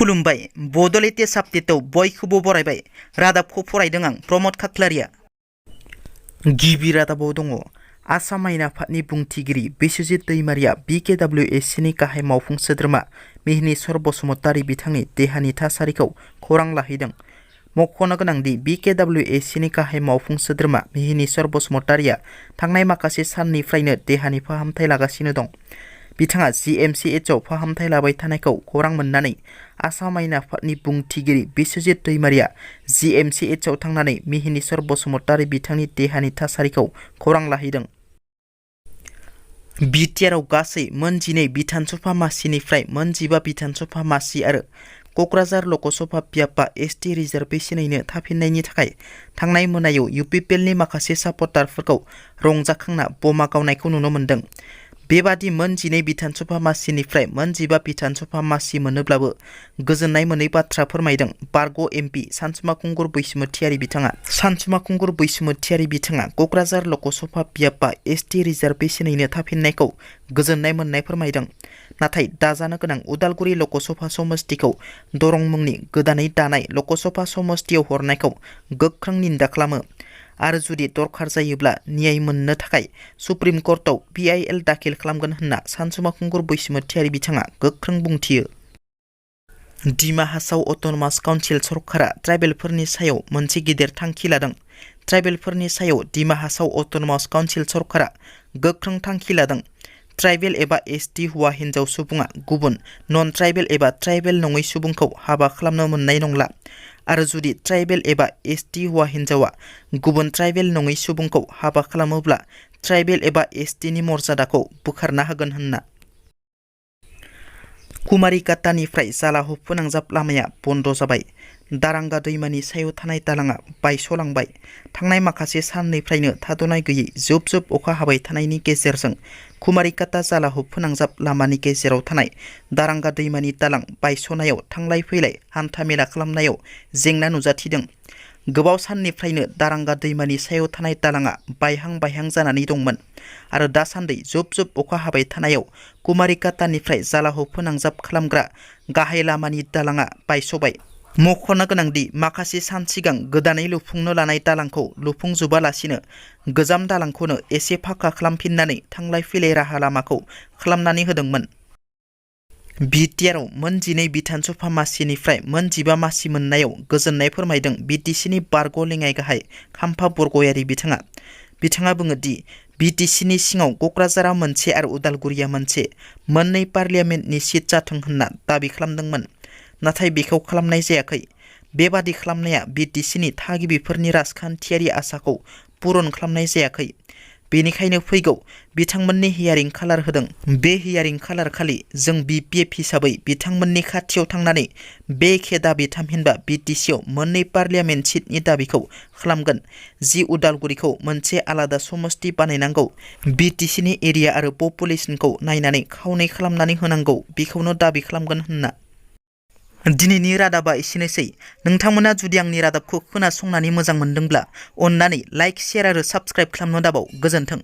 खुलुमबाय बड' लेटेस्ट आपडेटआव बयखौबो बरायबाय। रादाबखौ फरायदों आं प्रमद खाख्लारिया। गिबि रादाबाव दङ आसाम आयेन आफादनि बुंथिगिरि बिस्वजित दैमारिया BKWSनि गाहाय मावफुं सोद्रोमा मिहिनीश्वर बसुमतारी बिथांनि देहानि थासारिखौ खौरां लाहैदों। मख'नो गोनांदि BKWSनि गाहाय मावफुं सोद्रोमा मिहिनीश्वर बसुमतारीया थांनाय माखासे साननिफ्रायनो देहानि फाहामथाय लागासिनो दं। बिथाङा GMCHआव फाहामथाय लाबाय थानायखौ खौरां मोननानै आसाम आयेन आफादनि बुंथिगिरि बिस्वजित दैमारिया GMCHआव थांनानै मिहिनीश्वर बसुमतारी बिथांनि देहानि थासारिखौ खौरां लाहैदों। बिटिआरआव गासै मोन 12 बिधानसभा मासिनिफ्राय मोन 15 बिधानसभा मासि आरो क'क्राझार लकसभा बियाबा ST रिजार्भेसनैनो थाफिननायनि थाखाय थांनाय मोनायाव UPPLनि माखासे सापर्टारफोरखौ रंजाखांना बमा गावनायखौ नुनो मोन्दों। बेबादि मोन 12 बिधानसभा मासिनिफ्राय मोन 15 बिधानसभा मासि मोनोब्लाबो गोजोननाय मोनै बाथ्रा फोरमायदों बारग' MP सानसुमा खुंगुर बैसोमुथियारि बिथाङा। सानसुमा खुंगुर बैसोमुथियारि बिथाङा क'क्राझार लकसभा बियाबा ST रिजार्भेसनैनो थाफिननायखौ गोजोननाय मोननाय फोरमायदों। नाथाय दाजानो गोनां उदालगुरि लकसभा समस्तिखौ दरं मुंनि गोदानै दानाय लकसभा समस्तियाव हरनायखौ गोख्रों निन्दा खालामो आरो जुदि दरखार जायोब्ला न्याय मोननो थाखाय सुप्रिम कर्टआव PIL दाखिल खालामगोन होनना सानसुमा खुंगुर बैसोमुथियारि बिथाङा गोख्रों बुंथियो। डिमा हासाव अट'नमास काउन्सिल सरकारा ट्राइबेलफोरनि सायाव मोनसे गिदिर थांखि लादों। ट्राइबेलफोरनि सायाव डिमा हासाव अट'नमास काउन्सिल सरकारा गोख्रों थांखि लादों। ट्राइबेल एबा ST हौवा हिन्जाव सुबुङा गुबुन नन ट्राइबेल एबा ट्राइबेल नङै सुबुंखौ हाबा खालामनो मोननाय नंला आरो जुदि ट्राइबेल एबा ST हौवा हिन्जावा गुबुन ट्राइबेल नङै सुबुंखौ हाबा खालामोब्ला ट्राइबेल एबा STनि मर्यादाखौ बोखारना होगोन होनना। कुमारिकाटानिफ्राय जालाह फोनांजाब लामाया बन्द जाबाय। दारांगा दैमानि सायाव थानाय दालांआ बायस'लांबाय। थांनाय माखासे साननिफ्रायनो थाद'नाय गैयै जुब जुब अखा हाबाय थानायनि गेजेरजों कुमारिकाटा जालाह फोनांजाब लामानि गेजेराव थानाय दारांगा दैमानि दालां बायस'नायाव थांलाय फैलाय हान्थामेला खालामनायाव जेंना नुजाथिदों। गोबाव साननिफ्रायनो दारांगा दैमानि सायाव थानाय दालांआ बायहां बायहां जानानै दंमोन आरो दासान्दि जुब जुब अखा हाबाय थानायाव कुमारिकाटानिफ्राय जालाह फोनांजाब खालामग्रा गाहाय लामानि दालांआ बायस'बाय। मख'नो गोनांदि माखासे सान सिगां गोदानै लुफुंनो लानाय दालांखौ लुफुंजोबालासिनो गोजाम दालांखौनो एसे फाखा खालामफिननानै थांलाय फैलाय राहा लामाखौ खालामनानै होदोंमोन। बिटिआरआव मोन 12 बिधानसभा मासिनिफ्राय मोन 15 मासि मोननायाव गोजोननाय फोरमायदों BTCनि बारग' लेङाइ गाहाय खाम्फा बरगयारि बिथाङा। बिथाङा बुङो दि BTCनि सिङाव क'क्राझारा मोनसे आरो उदालगुरिया मोनसे मोननै पार्लियामेन्टनि सिट जाथों होनना दाबि खालामदोंमोन। नाथाय बेखौ खालामनाय जायाखै। बेबादि खालामनाया BTCनि थागिबिफोरनि राजखान्थियारि आसाखौ पुरन खालामनाय जायाखै। बेनिखायनो फैगौ बिथांमोननि हियारिं खालार होदों। बे हियारिं खालार खालि जों BPF हिसाबै बिथांमोननि खाथियाव थांनानै बे एखे दाबि थामहिनबा BTCआव मोननै पार्लियामेन्ट सिटनि दाबिखौ खालामगोन जि उदालगुरिखौ मोनसे आलादा समस्ति बानायनांगौ BTCनि एरिया आरो पपुलेसनखौ नायनानै खावनै खालामनानै होनांगौ बेखौनो दाबि खालामगोन होनना। दिनैनि रादाबा एसेनोसै। नोंथांमोना जुदि आंनि रादाबखौ खोनासंनानै मोजां मोनदोंब्ला अन्नानै लाइक शेयार आरो साबस्क्राइब खालामनो दाबाव। गोजोन्थों।